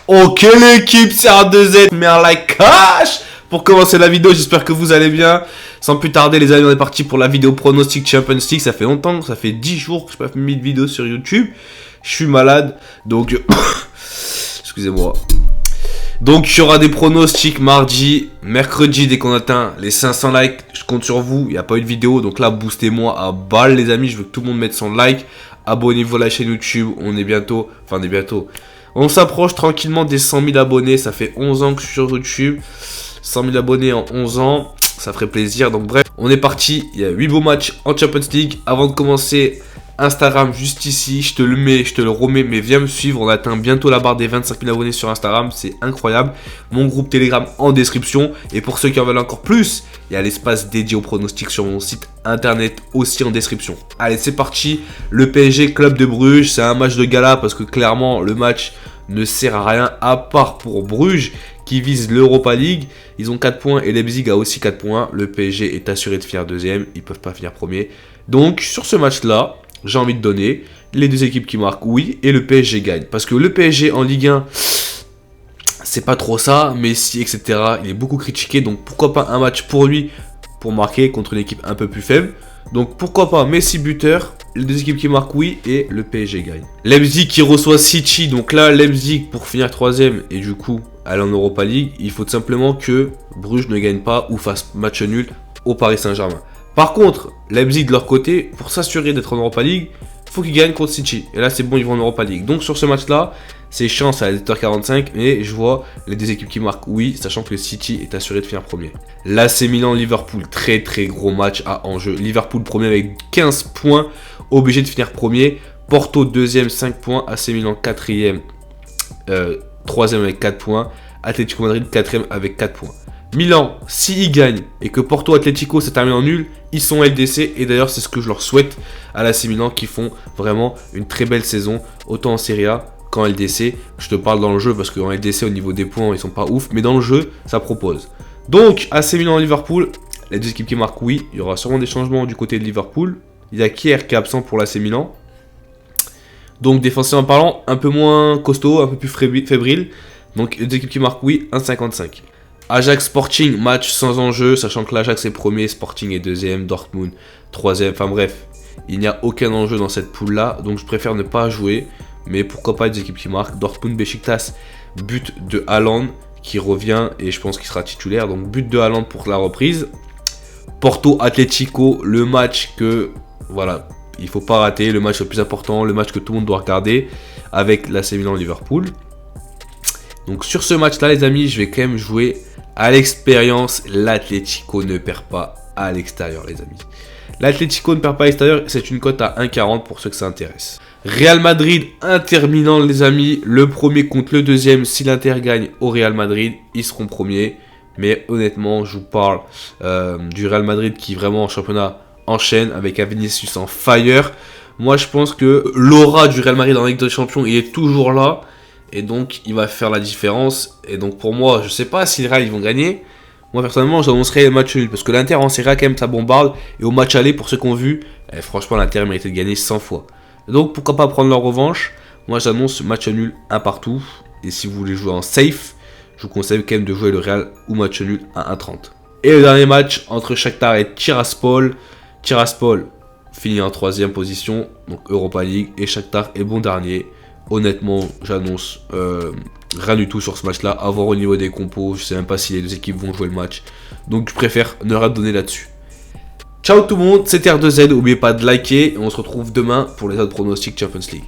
Ok l'équipe, c'est R2Z, mets un like cash pour commencer la vidéo, j'espère que vous allez bien. Sans plus tarder les amis, on est parti pour la vidéo pronostic Champions League. Ça fait longtemps, ça fait 10 jours que je n'ai pas mis de vidéo sur YouTube. Je suis malade, donc excusez-moi. Donc il y aura des pronostics mardi, mercredi dès qu'on atteint les 500 likes. Je compte sur vous, il n'y a pas eu de vidéo, donc là boostez-moi à balle les amis. Je veux que tout le monde mette son like. Abonnez-vous à la chaîne YouTube, on s'approche tranquillement des 100 000 abonnés. Ça fait 11 ans que je suis sur YouTube. 100 000 abonnés en 11 ans, ça ferait plaisir. Donc bref, on est parti. Il y a 8 beaux matchs en Champions League. Avant de commencer, Instagram juste ici. Je te le mets, je te le remets. Mais viens me suivre. On atteint bientôt la barre des 25 000 abonnés sur Instagram. C'est incroyable. Mon groupe Telegram en description. Et pour ceux qui en veulent encore plus, il y a l'espace dédié aux pronostics sur mon site internet aussi en description. Allez, c'est parti. Le PSG Club de Bruges. C'est un match de gala parce que clairement, le match ne sert à rien à part pour Bruges qui vise l'Europa League. Ils ont 4 points et Leipzig a aussi 4 points. Le PSG est assuré de finir deuxième. Ils ne peuvent pas finir premier. Donc sur ce match-là, j'ai envie de donner les deux équipes qui marquent oui et le PSG gagne. Parce que le PSG en Ligue 1, c'est pas trop ça. Messi, etc. Il est beaucoup critiqué. Donc pourquoi pas un match pour lui pour marquer contre une équipe un peu plus faible. Donc pourquoi pas Messi buteur, les deux équipes qui marquent oui et le PSG gagne. Leipzig qui reçoit City, donc là Leipzig pour finir troisième et du coup aller en Europa League, il faut tout simplement que Bruges ne gagne pas ou fasse match nul au Paris Saint-Germain. Par contre, Leipzig de leur côté, pour s'assurer d'être en Europa League, faut qu'ils gagnent contre City. Et là c'est bon, ils vont en Europa League. Donc sur ce match là, c'est chiant, c'est à 17h45, mais je vois les deux équipes qui marquent oui, sachant que le City est assuré de finir premier. L'AC Milan-Liverpool, très très gros match à enjeu. Liverpool premier avec 15 points, obligé de finir premier. Porto deuxième, 5 points. AC Milan quatrième, troisième avec 4 points. Atlético Madrid quatrième avec 4 points. Milan, s'ils gagnent et que Porto Atlético se termine en nul, ils sont LDC. Et d'ailleurs, c'est ce que je leur souhaite à l'AC Milan qui font vraiment une très belle saison, autant en Serie A qu'en LDC. Je te parle dans le jeu parce qu'en LDC, au niveau des points, ils sont pas ouf. Mais dans le jeu, ça propose. Donc, AC Milan-Liverpool, les deux équipes qui marquent oui. Il y aura sûrement des changements du côté de Liverpool. Il y a Kier qui est absent pour l'AC Milan. Donc, défensivement parlant, un peu moins costaud, un peu plus fébrile. Donc, les deux équipes qui marquent oui, 1,55. Ajax Sporting, match sans enjeu, sachant que l'Ajax est premier, Sporting est deuxième, Dortmund troisième, enfin bref, il n'y a aucun enjeu dans cette poule là, donc je préfère ne pas jouer, mais pourquoi pas des équipes qui marquent. Dortmund Besiktas, but de Haaland qui revient et je pense qu'il sera titulaire, donc but de Haaland pour la reprise. Porto Atlético, le match que, voilà, il ne faut pas rater, le match le plus important, le match que tout le monde doit regarder avec l'AC Milan Liverpool. Donc sur ce match là les amis, je vais quand même jouer à l'expérience. L'Atlético ne perd pas à l'extérieur les amis. L'Atlético ne perd pas à l'extérieur, c'est une cote à 1,40 pour ceux que ça intéresse. Real Madrid, Inter Milan les amis, le premier contre le deuxième. Si l'Inter gagne au Real Madrid, ils seront premiers. Mais honnêtement, je vous parle du Real Madrid qui vraiment en championnat enchaîne avec un Vinicius en fire. Moi je pense que l'aura du Real Madrid en Ligue des Champions, il est toujours là. Et donc, il va faire la différence. Et donc, pour moi, je ne sais pas si les Real ils vont gagner. Moi, personnellement, j'annoncerai le match nul. Parce que l'Inter en Serie A, quand même, ça bombarde. Et au match aller, pour ceux qui ont vu, franchement, l'Inter méritait de gagner 100 fois. Donc, pourquoi pas prendre leur revanche. Moi, j'annonce match nul un partout. Et si vous voulez jouer en safe, je vous conseille quand même de jouer le Real ou match nul à 1,30. Et le dernier match entre Shakhtar et Tiraspol. Tiraspol finit en 3e position. Donc, Europa League. Et Shakhtar est bon dernier. Honnêtement, j'annonce rien du tout sur ce match-là. À voir au niveau des compos, je sais même pas si les deux équipes vont jouer le match. Donc je préfère ne rien donner là-dessus. Ciao tout le monde, c'était R2Z. N'oubliez pas de liker et on se retrouve demain pour les autres pronostics Champions League.